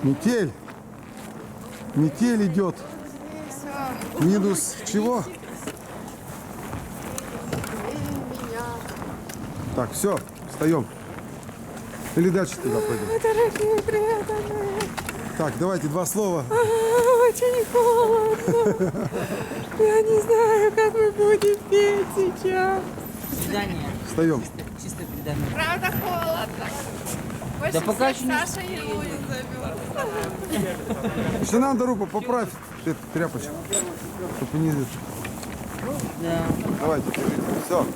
Метель. Метель идет. Минус чего? Так, все, встаем. Или дальше туда пойдем? Дорогие, привет, Андрей. Так, давайте два слова. Очень холодно. Я не знаю, как мы будем петь сейчас. Свидание. Встаем. Чисто предание. Правда холодно. Больше Да пока всех еще не Саша и Луи замерзла. Если надо, руку поправь эту тряпочку, чтобы не... Да. Давайте, держите. Все.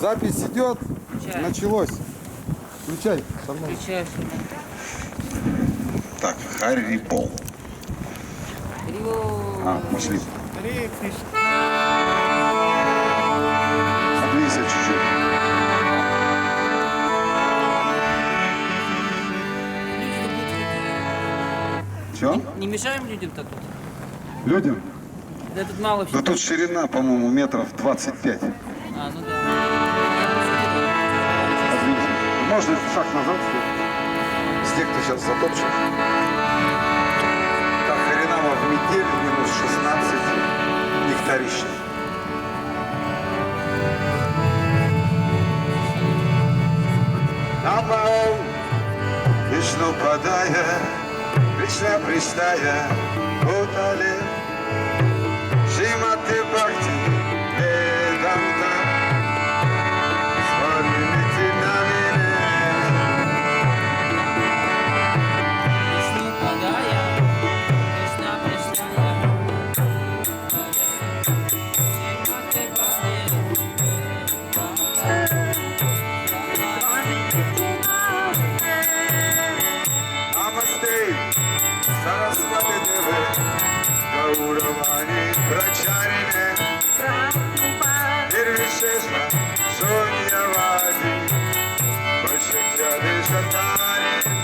Запись идет. Включай. Началось. Включай. Со мной. Включаешь. Так, Харри Пол. Рио. Пошли. Отвлейся чуть-чуть. Че? Не мешаем людям-то тут? Людям? Да тут мало Да всего. тут ширина, по-моему, метров 25. А, ну да. Отвлейся. Можно шаг назад сделать? Снег ты сейчас затопчешь. Так, Харинава в метель, минус 16. Нектарище. Намау, Вишну падая, Кришна пристая, Утали, Шимати Бхакти, Веданта, Свами Митинамине. Вишну падая, Кришна пристая. Шримати Намасте, Сарасвати Деве, Гауравани Прачарине, Нирвишешна, Шуньявади, Пашачари Шатарине.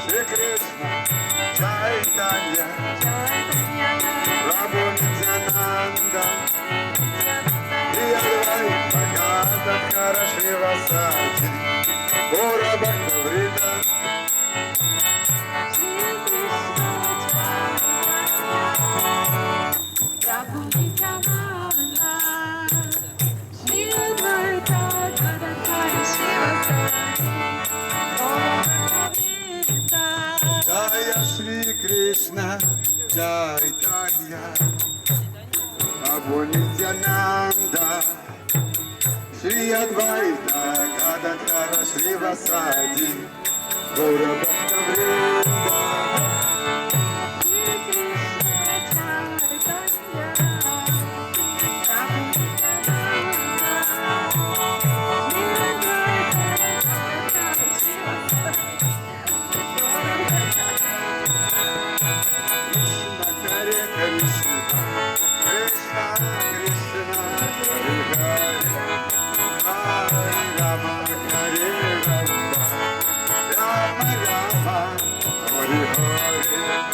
Шри Кришна, Чайтанья, Прабhu Нитянанда, и Адвайта Гададхара Шривасати, Гора Бхактаврита. Jaya Shri Krishna, Chaitanya, Prabhu Nityananda, Shri Advaita Gadadhara Shrivasadi, Gaura Bhaktavrinda. Krishna Hare Krishna, Krishna Krishna Hare Hare, Hare Rama Hare Rama, Rama Rama Hare Hare.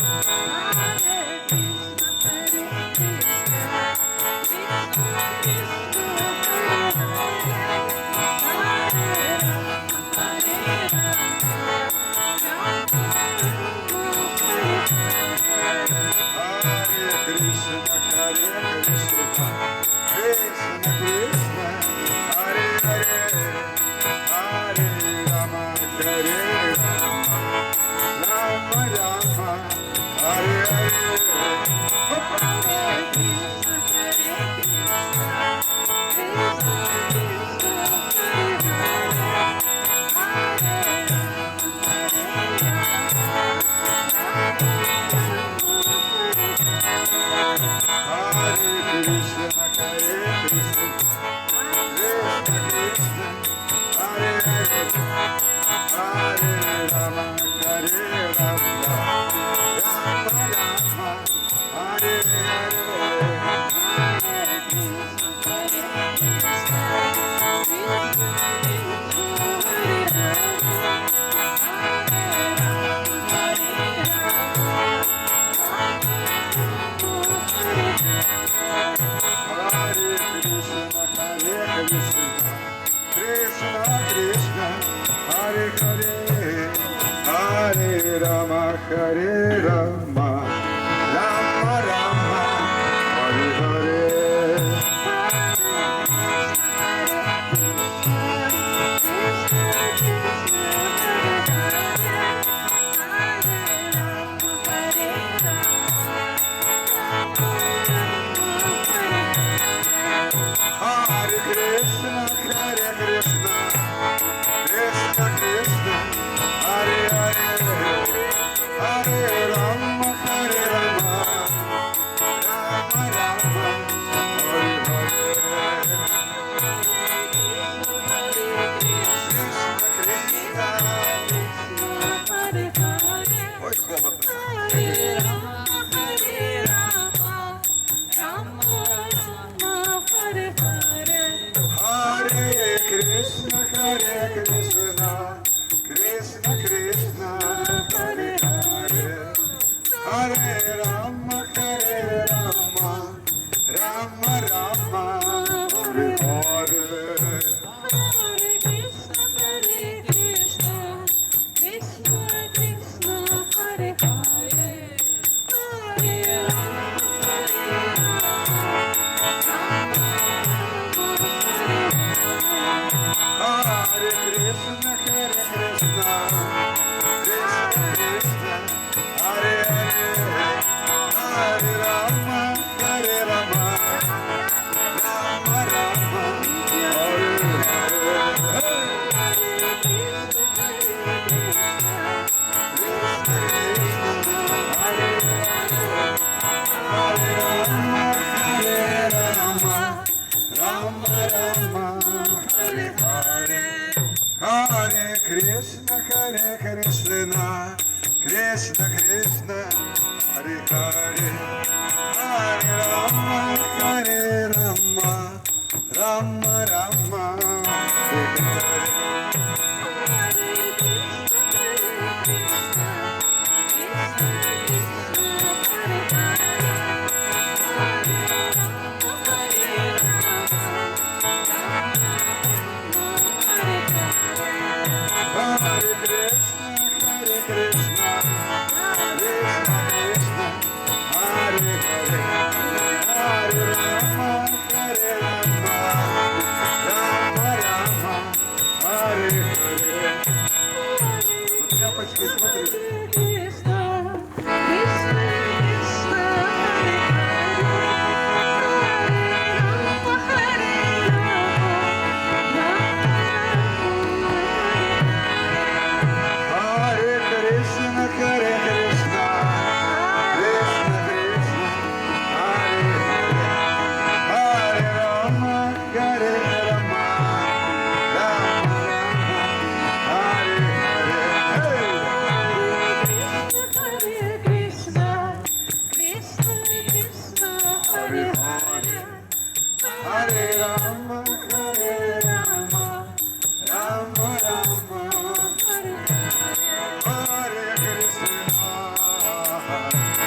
Hare Krishna, Hare Krishna, Krishna Krishna, Hare Hare, Hare Rama, Hare Rama, Rama Rama, Hare Hare. Hare Krishna, Hare Krishna, Krishna Krishna, Hare Hare, Hare Rama, Hare Rama, Rama Rama, Hare Hare. Hare Rama, Rama Rama, Hare Hare. Hare Krishna, Hare Krishna, Krishna Krishna, Hare Hare, Hare Rama, Hare Rama, Rama Rama, Hare Hare, Krishna Krishna. Ой, холодно. Hare Krishna, Hare Krishna, Krishna Krishna, Hare Hare, Hare Rama, Hare Rama, Rama Rama, Hare Hare. Hare Krishna, Hare Krishna, Krishna Krishna, Hare Hare, Hare Rama, Hare Rama, Rama Rama, Hare Hare. Krishna Krishna, Hare Hare, Hare Rama, Hare Rama, Rama Rama, Hare Hare. Hare Krishna, Hare Krishna, Krishna Krishna, Hare Hare, Hare Rama, Hare Rama, Rama Rama, Hare Hare. Hare Krishna, Hare Krishna, Krishna Krishna, Hare Hare, Hare Rama, Hare Rama, Rama Rама, Hare Hare. Тряпочкой смотри. Hare Krishna, Hare Krishna, Krishna Krishna, Hare Hare, Hare Rama, Hare Rama, Rama Rama, Hare Hare. Hare Rama, Hare Rama, Rama Rama, Hare Krishna,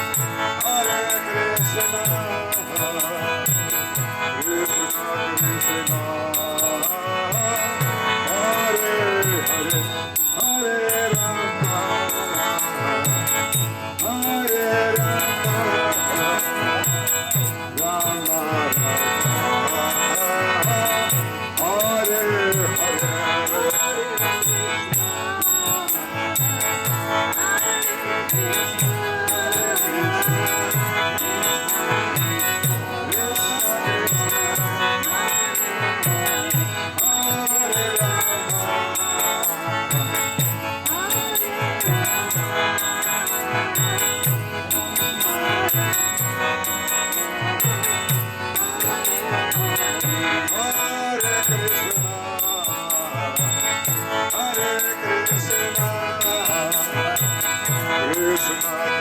Hare Krishna, Krishna Krishna, Hare Hare, Hare Rama, Hare Rama, Rama Rama, Hare Krishna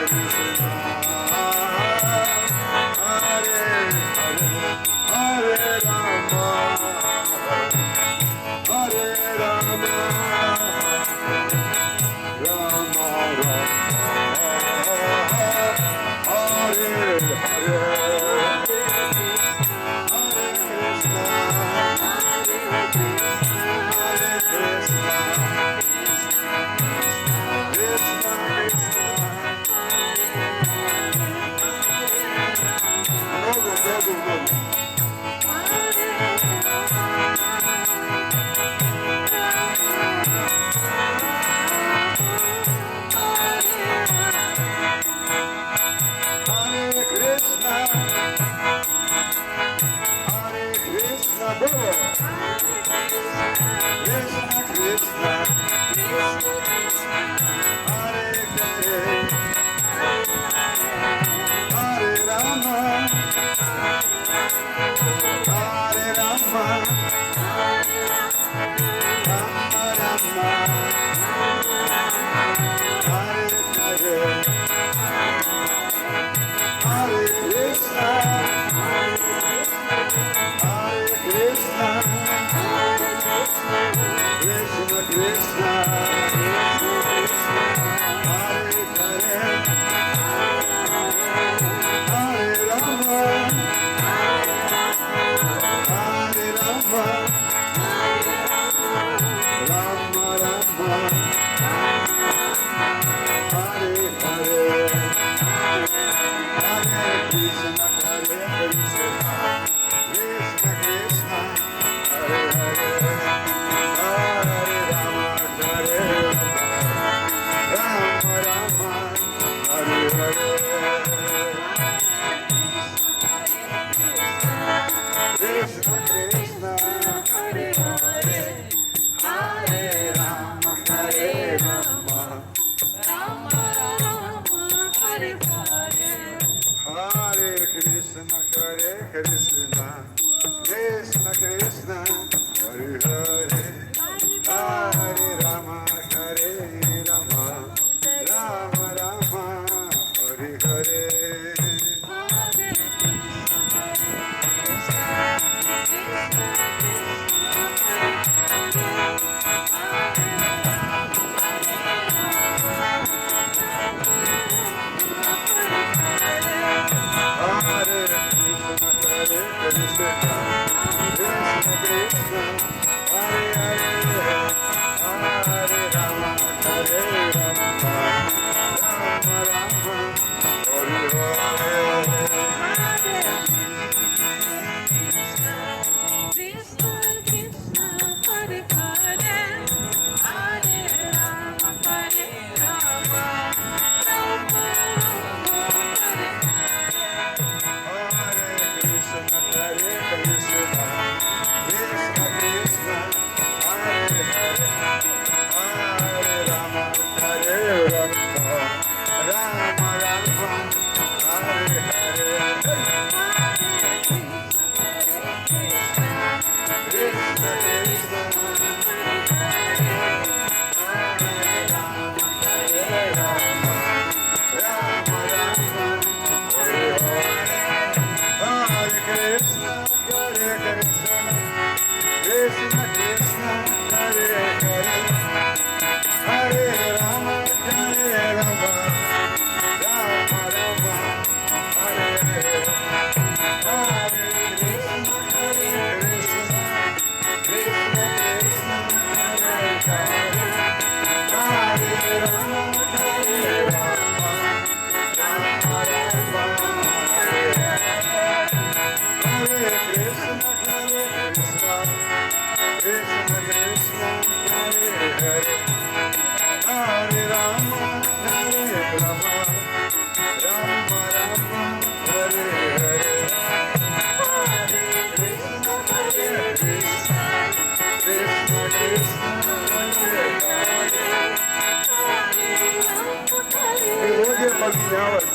Мелодия поменялась.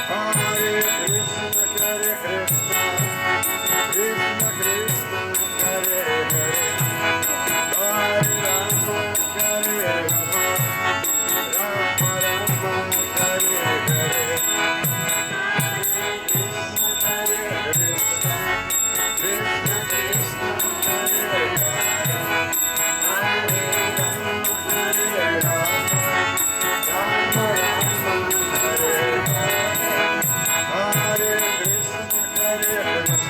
Харе Кришна, Харе Кришна, Кришна Кришна, Харе Харе, Харе Рама, Харе Рама, Рама Рама, Харе Харе, Харе Кришна, Кришна Кришна, Харе Харе, Харе Rama, Hare Rama, Rama Rama, Hare Hare, Hare Krishna, Hare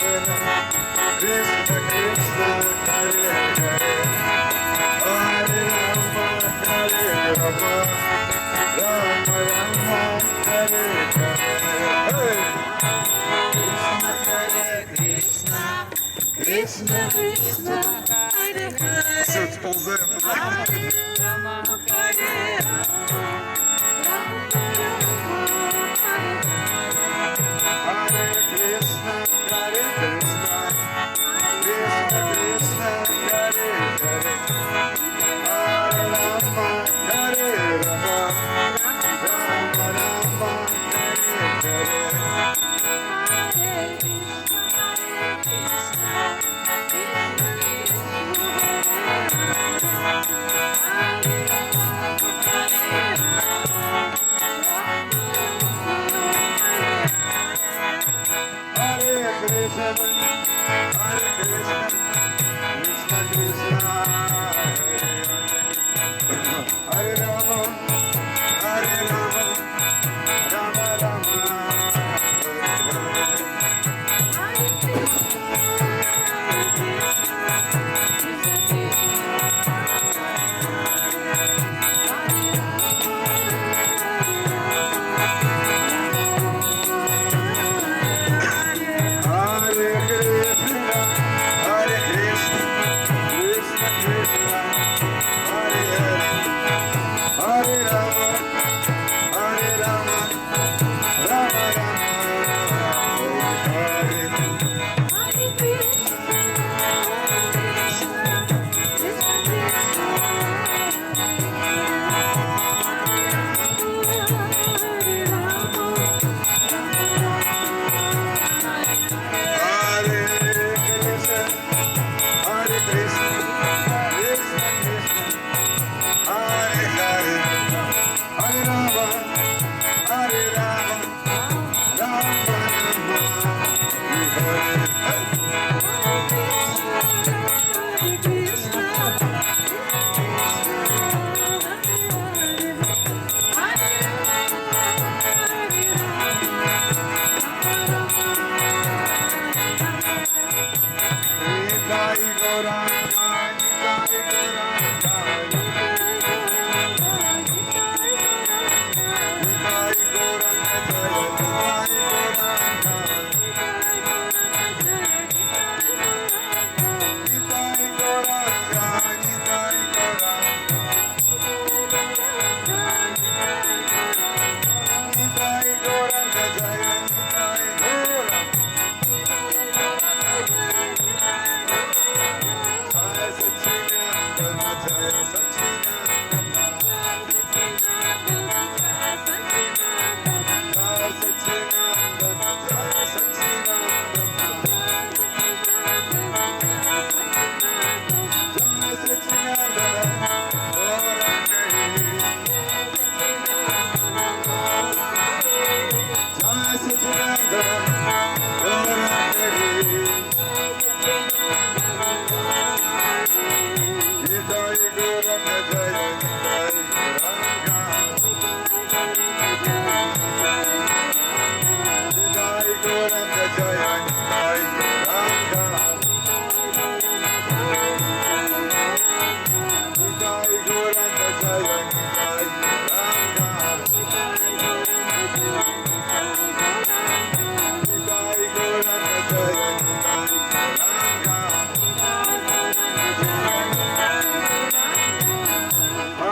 Krishna, Krishna Krishna, Hare Hare, Hare Rama, Hare Rama, Rama Rama, Hare Hare. Krishna, Krishna, Krishna, все, ползаем туда. Hare Krishna, Hare Krishna, Krishna Krishna, Hare Hare, Hare Rama, Hare Rama, Rama Rama, Hare Hare. Hare Krishna, Hare Krishna, Krishna Krishna, Hare Rama, Hare Rama, Rama Rama, Hare Krishna, Hare Krishna, Krishna Krishna, Hare Hare, Hare Rama, Hare Rama, Rama Rama, Hare Hare Krishna, Hare Krishna, Krishna Krishna, Hare Hare, Hare Rama, Hare Rama, Rama Rama, Hare Hare. Nitai Gauranga, Nitai Gauranga, Nitai Gauranga, Nitai Gauranga, Nitai Gauranga, Nitai Gauranga, Jaya Nitai Gauranga, Jaya Satchidananda, Jaya Satchidananda, Jaya Satchidananda, Jaya Satchidananda, Jaya Satchidananda, Gauranga, Jaya Satchidananda, Gauranga, Nitai Gauranga, Jaya Nitai Gauranga, Nitai Gauranga, Jaya Nitai Gauranga, Nitai Gauranga, Jaya Nitai Gauranga, Nitai Gauranga, Jaya Nitai Gauranga,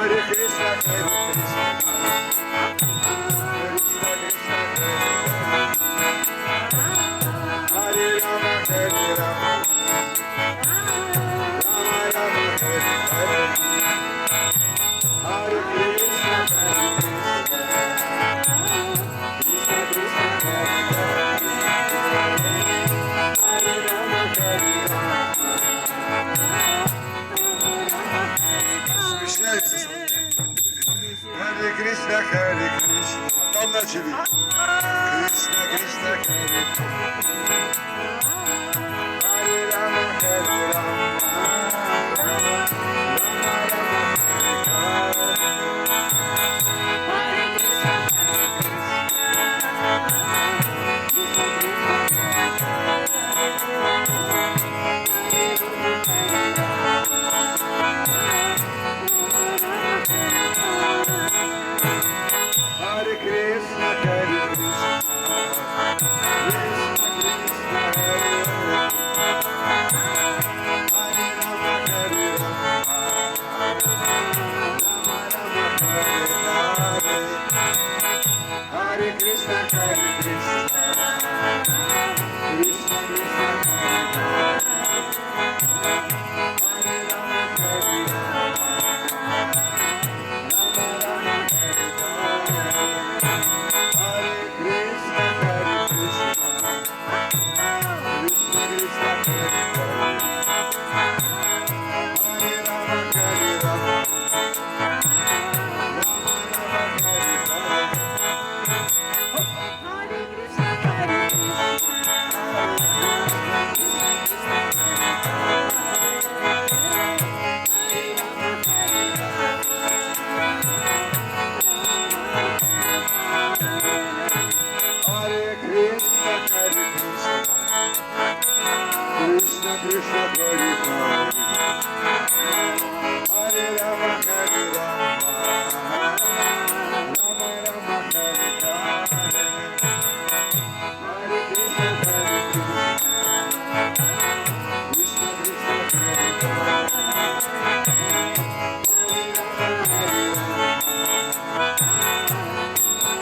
Shiva. Krishna Krishna Hare Hare Rama Hare Rama Rama Rama Hare Hare Krishna Hare Krishna Krishna Krishna Hare Hare Hare Rama Hare Rama Rama Rama Hare Hare Hare Krishna Hare Krishna Krishna Krishna Hare Hare Hare Rama Hare Rama Rama Rama Hare Hare Krishna Hare Krishna Krishna Krishna Hare Hare Rama Hare Rama Rama Rama Hare Hare Krishna Hare Krishna Krishna Krishna Hare Hare Hare Rama Hare Rama Rama Rama Hare Hare Hare Krishna Hare Krishna Krishna Krishna Hare Hare Hare Rama Hare Rama Hare Krishna Hare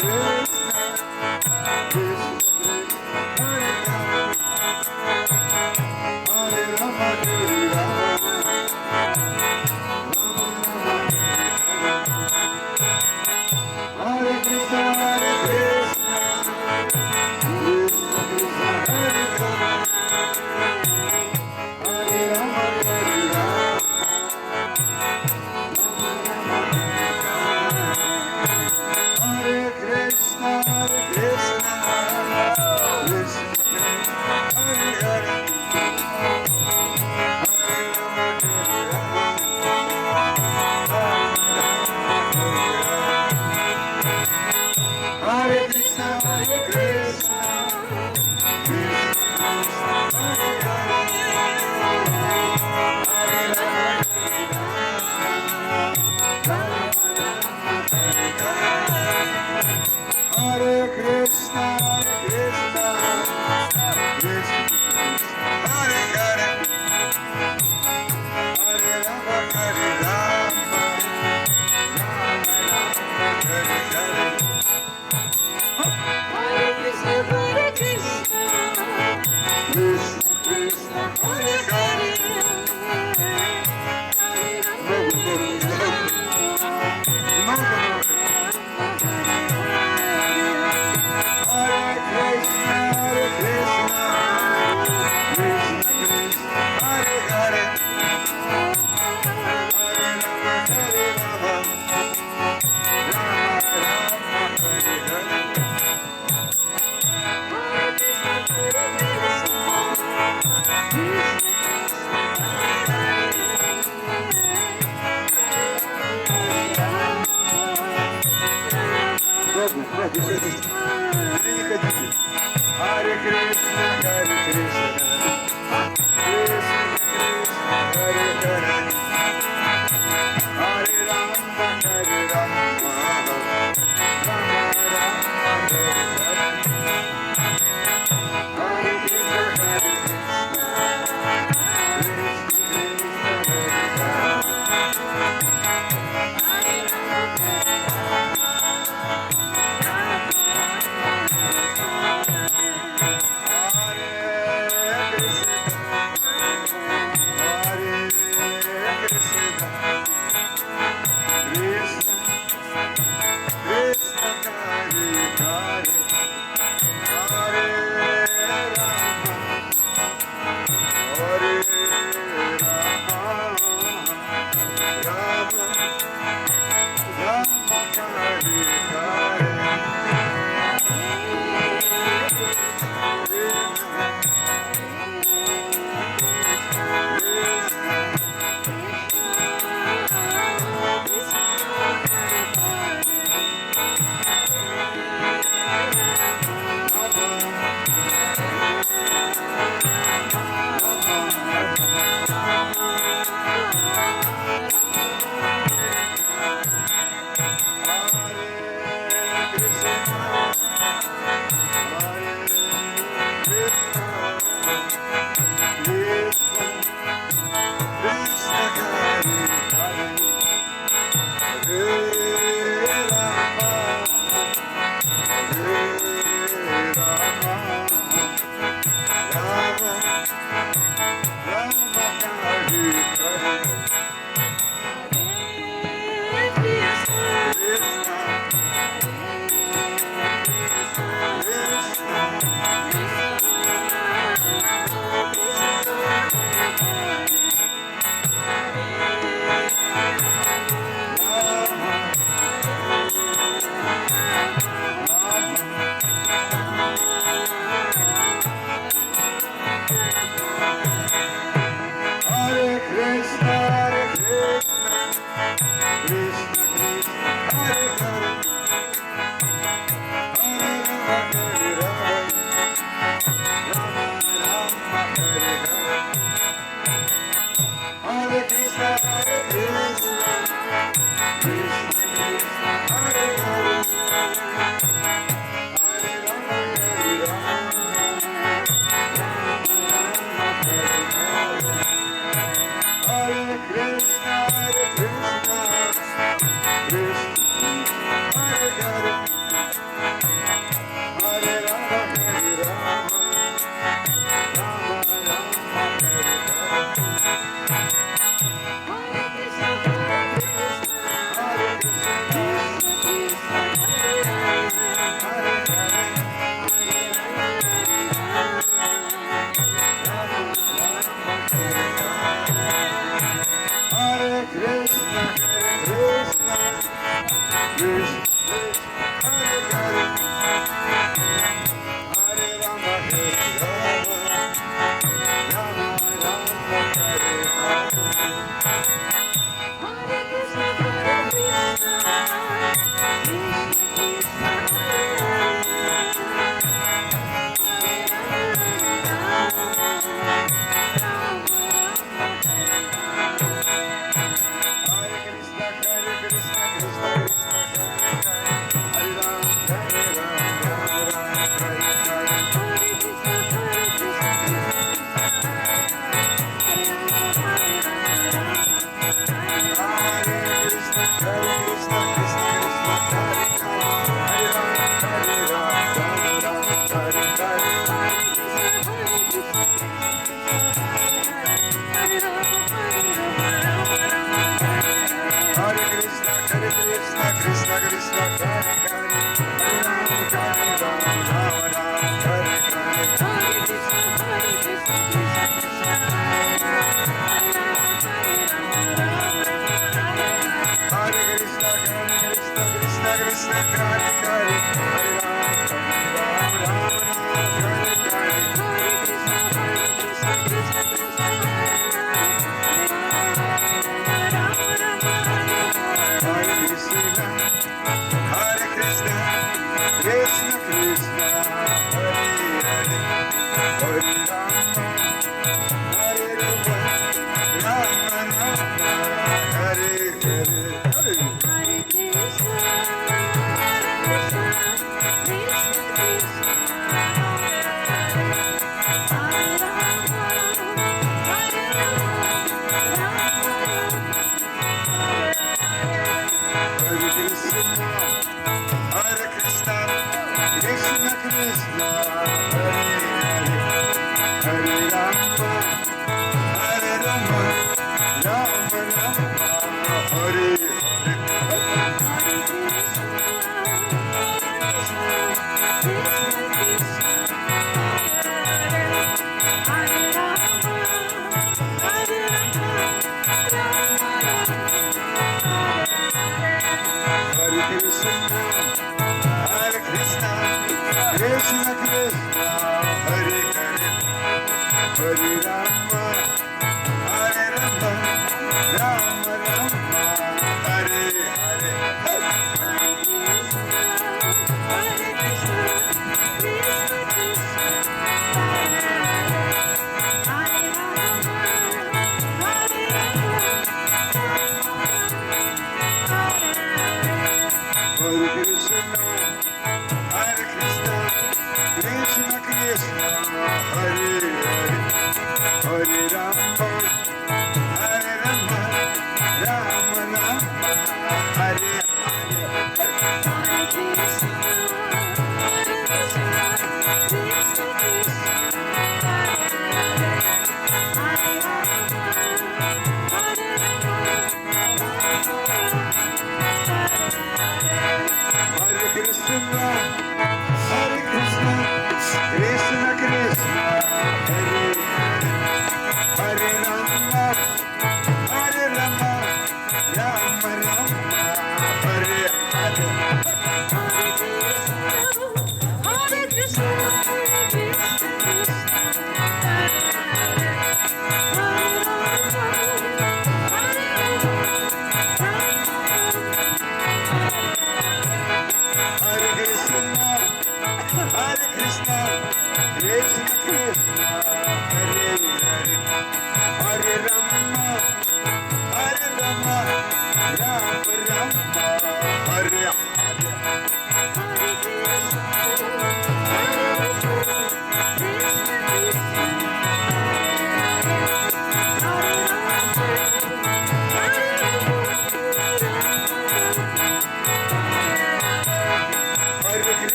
Krishna Krishna Krishna Hare Hare Hare Rama Hare Rama Rama Rama Hare Krishna Hare Krishna Krishna Krishna Hare Hare Hare Rama Hare Rama Hare Krishna, Hare Krishna, Krishna Krishna, Hare Hare, Hare Rama, Hare Rama, Rama Rama, Hare Krishna, Hare Krishna, Krishna Krishna, Hare Hare, Hare Rama, Hare Krishna, Hare Krishna, Krishna Krishna, Hare Hare, Hare Rama, Hare Rama, Rama Rama, Hare Hare. Hare Krishna, Hare Krishna, Krishna Krishna, Hare Hare. Много. Hare Krishna, Hare Krishna, Krishna Krishna, Hare Hare, Hare Rama, Hare Rama, Rama Rama, Hare Hare. Ладно, хватит, хватит. Или не хотите? Hare Krishna, Hare Krishna, Krishna Krishna, Hare Hare, Hare Rama, Hare Rama, Rama Rama, Hare Hare, Hare Krishna, Hare Krishna, Krishna, Krishna, Hare Hare,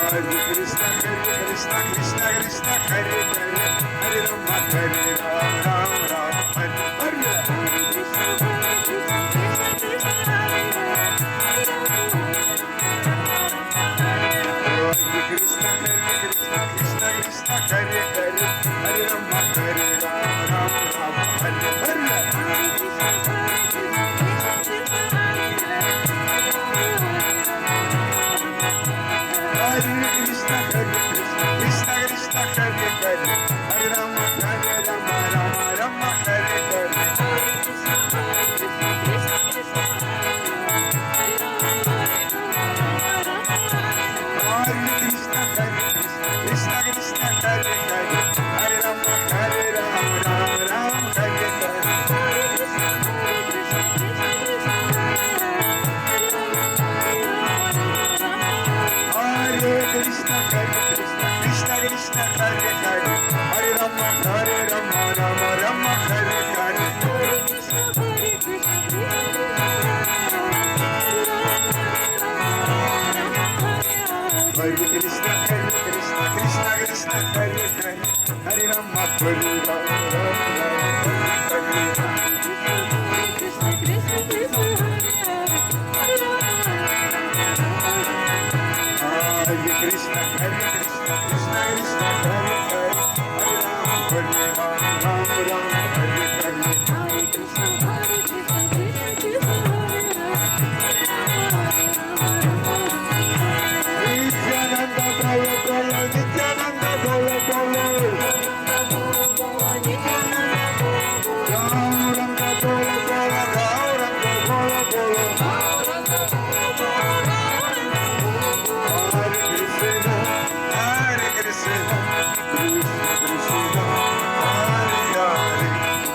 Hare Krishna, Hare Krishna, Krishna Krishna, Hare Hare, Hare Rama, Hare Rama, Rama Rama, Hare Hare. Hare Krishna, Krishna Krishna, Hare Hare, Hare Rama, Hare Rama, Rama Rama, Hare Hare. Hare Krishna, Krishna Krishna, Hare Hare, Hare Rama, Hare Rama, Rama Rama, Hare Hare. Hare Krishna, Krishna Krishna, Hare Hare, Hare Rama, Hare Rama, Rama Rama, Hare Hare. Hare Krishna, Krishna Krishna, Hare Hare, Hare Rama, Rama Rama, Hare Hare. Hare Krishna, Krishna Krishna, Hare Hare, Hare Rama, Rama Rama, Hare Hare. Hare Krishna, Krishna Krishna, Hare Hare, Hare Rama, Rama Rama, Hare Hare. Hare Krishna, Krishna Krishna, Hare Hare, Hare Rama, Hare Rama, Hare Hare. Hare Krishna, Krishna Krishna, Hare Hare, Hare Rama, Hare Hare. Nityananda Bolo Bolo, Nityananda Bolo Bolo, Gauranga Bolo Bolo, Gauranga Bolo Bolo. Hare Krishna, Hare Krishna, Krishna Krishna, Hare Hare,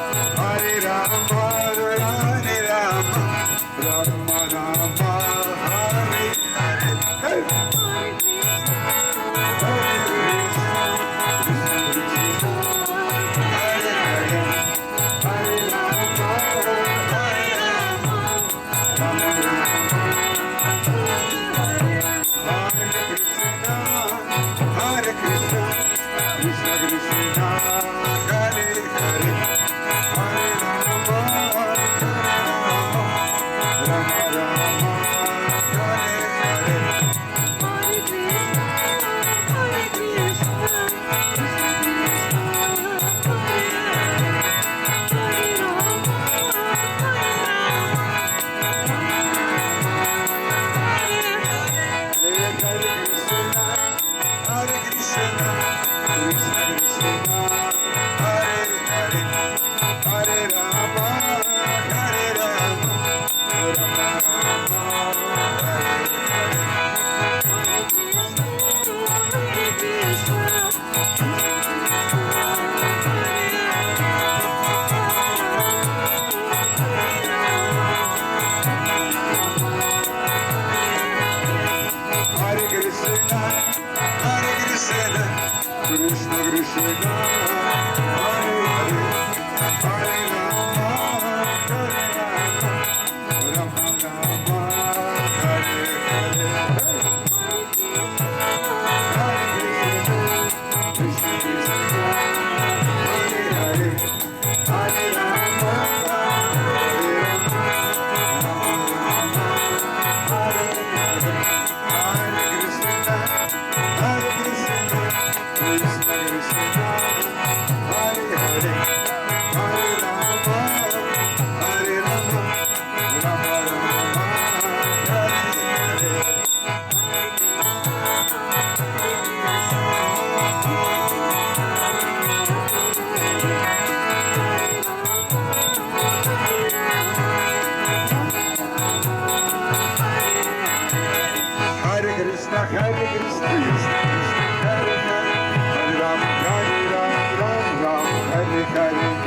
Хари.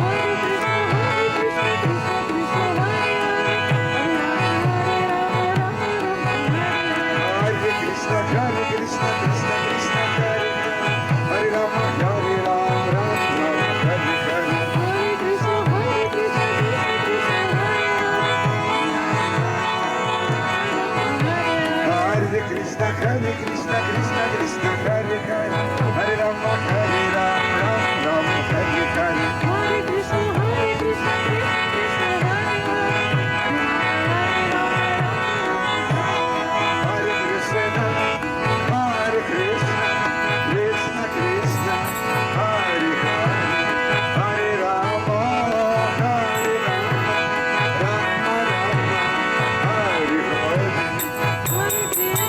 Хари Кришна, Хари Кришна, Кришна Кришна, Хари Хари Рама, Хари Рам, Рам Рам, Хари Хари. Хари Кришна, Хари Кришна, Кришна Кришна, Хари Хари. Хари Рама, Хари Рам, Рам Рам, Хари Хари. Хари Кришна, Хари Кришна, Кришна Кришна, Хари Хари. Хари Рама, Хари Рама, Рама Рама, Хари Хари. Харе Кришна, Харе Кришна,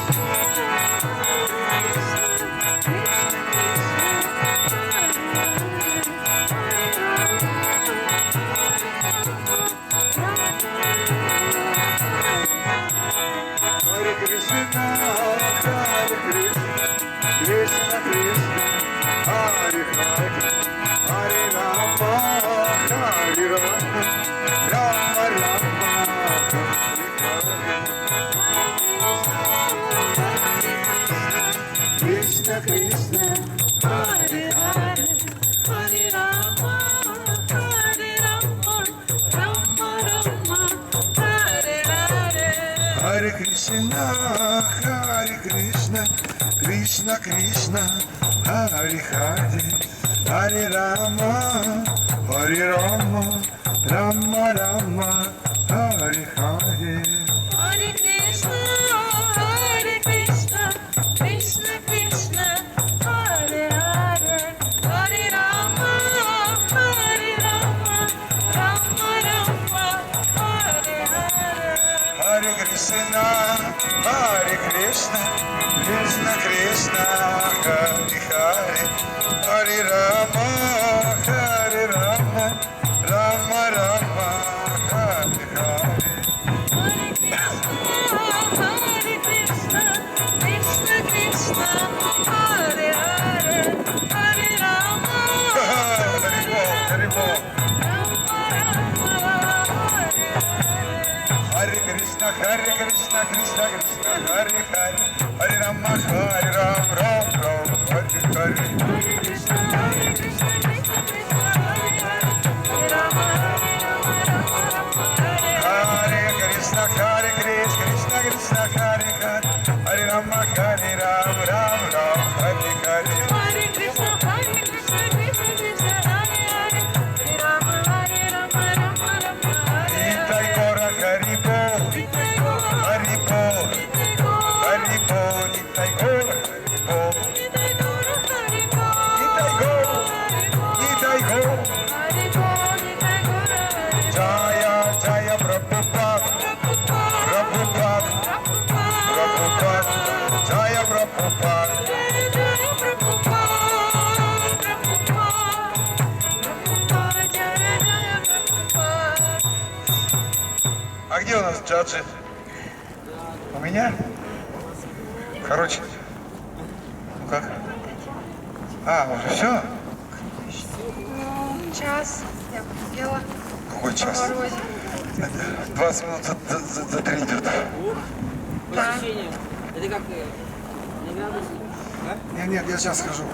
Кришна Кришна, Харе Харе, Харе Рама, Харе Рама, Рама Рама, Харе Харе. Кришна Кришна, Hare Hare, Hare Rama, Hare Rama, Rama Rama, Hare Hare. Харе Кришна, Харе Кришна, Кришна Кришна, Харе Харе, Харе Рама, Харе Рама, Рама Рама, Харе Харе. Hare Krishna, Hare Krishna, Krishna Krishna, Hare Hare, Hare Rama, Hare Rama, Rama Rama, Hare Hare. Харе Кришна, Харе Кришна, Кришна Кришна, Харе Харе, Харе Рама, Харе Рама, Рама Рама, Харе Харе. Hare Krishna, Krishna Krishna, Hare Hare, Hare Rama, Харе Бог, Rama Rama, Hare Hare. Харе Кришна, Харе Кришна, Кришна Кришна, Харе Харе, Харе Рама, Харе Рам, Рам Рам, Харе Харе. Hare Krishna, Krishna Krishna, Hare Hare, Hare Rama, Rama Rama, Hare Hare. Харе Кришна, Харе Кришна, Кришна Кришна, Харе Харе, Харе Рама, Харе Рам, Рам Рам, Харе Харе. Hare Krishna, Krishna Krishna, Hare Hare, Hare Rama, Rama Rama, Hare Итай Hare. гора Харибо, Nitai Gaura, Харибо, Nitai Gaura, Харибо, Итай гора Харибо, Nitai Gaura, Hari Bol, Итай гора, Hari Bol, Итай гора. Hari Bol, Nitai Gaura, Hari Bol. Джая, Джая Прабхупад, Прабхупад, Прабхупад, Джая Прабхупад. Jai Jai Prabhupada, Prabhupada, Prabhupada, Jai Jai Prabhupada. А где у нас джаджи? У меня? Короче, ну как? А, уже все? Час я пела Какой по час? морозе. 20 минут за 3 идет. По ощущениям. Это как на градусник? Нет, я сейчас скажу.